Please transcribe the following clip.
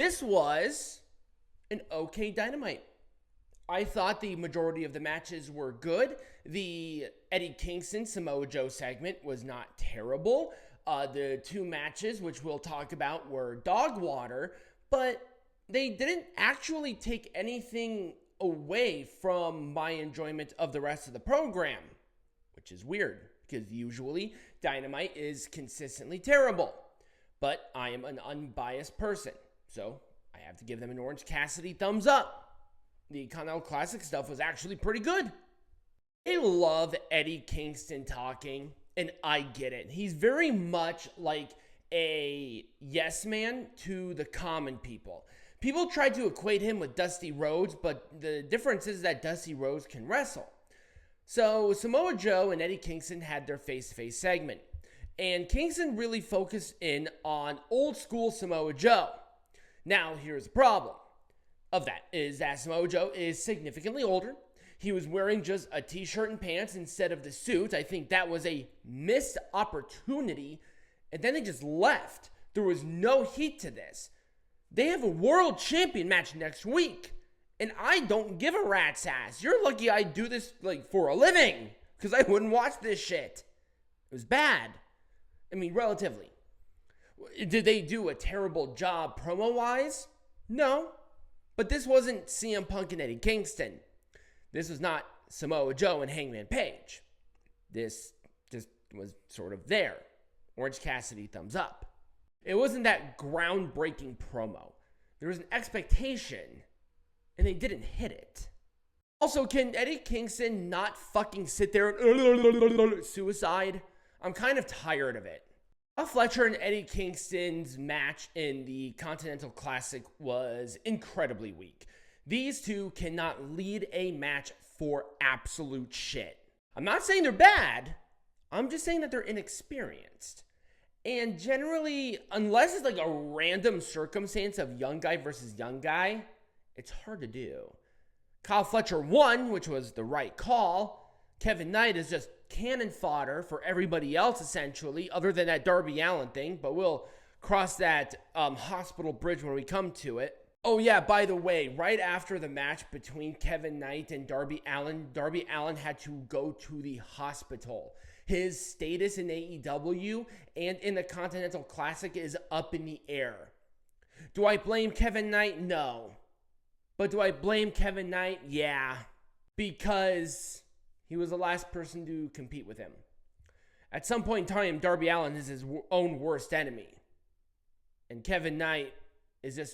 This was an okay Dynamite. I thought the majority of the matches were good. The Eddie Kingston Samoa Joe segment was not terrible. The two matches, which we'll talk about, were dog water, but they didn't actually take anything away from my enjoyment of the rest of the program, which is weird because usually Dynamite is consistently terrible. But I am an unbiased person, so I have to give them an Orange Cassidy thumbs up. The Continental Classic stuff was actually pretty good. I love Eddie Kingston talking, and I get it. He's very much like a yes man to the common people. People try to equate him with Dusty Rhodes, but the difference is that Dusty Rhodes can wrestle. So Samoa Joe and Eddie Kingston had their face-to-face segment, and Kingston really focused in on old school Samoa Joe. Now, here's the problem of that, is that Samoa Joe is significantly older. He was wearing just a t-shirt and pants instead of the suit. I think that was a missed opportunity, and then they just left. There was no heat to this. They have a world champion match next week, and I don't give a rat's ass. You're lucky I do this for a living, because I wouldn't watch this shit. It was bad. I mean, relatively. Did they do a terrible job promo-wise? No. But this wasn't CM Punk and Eddie Kingston. This was not Samoa Joe and Hangman Page. This just was sort of there. Orange Cassidy thumbs up. It wasn't that groundbreaking promo. There was an expectation, and they didn't hit it. Also, can Eddie Kingston not fucking sit there and suicide? I'm kind of tired of it. Fletcher and Eddie Kingston's match in the Continental Classic was incredibly weak. These two cannot lead a match for absolute shit. I'm not saying they're bad. I'm just saying that they're inexperienced. And generally, unless it's a random circumstance of young guy versus young guy, it's hard to do. Kyle Fletcher won, which was the right call. Kevin Knight is just cannon fodder for everybody else, essentially, other than that Darby Allin thing, but we'll cross that hospital bridge when we come to it. Oh yeah, by the way, right after the match between Kevin Knight and Darby Allin had to go to the hospital. His status in AEW and in the Continental Classic is up in the air. Do I blame Kevin Knight? No. But do I blame Kevin Knight? Yeah. Because he was the last person to compete with him. At some point in time, Darby Allin is his own worst enemy. And Kevin Knight is just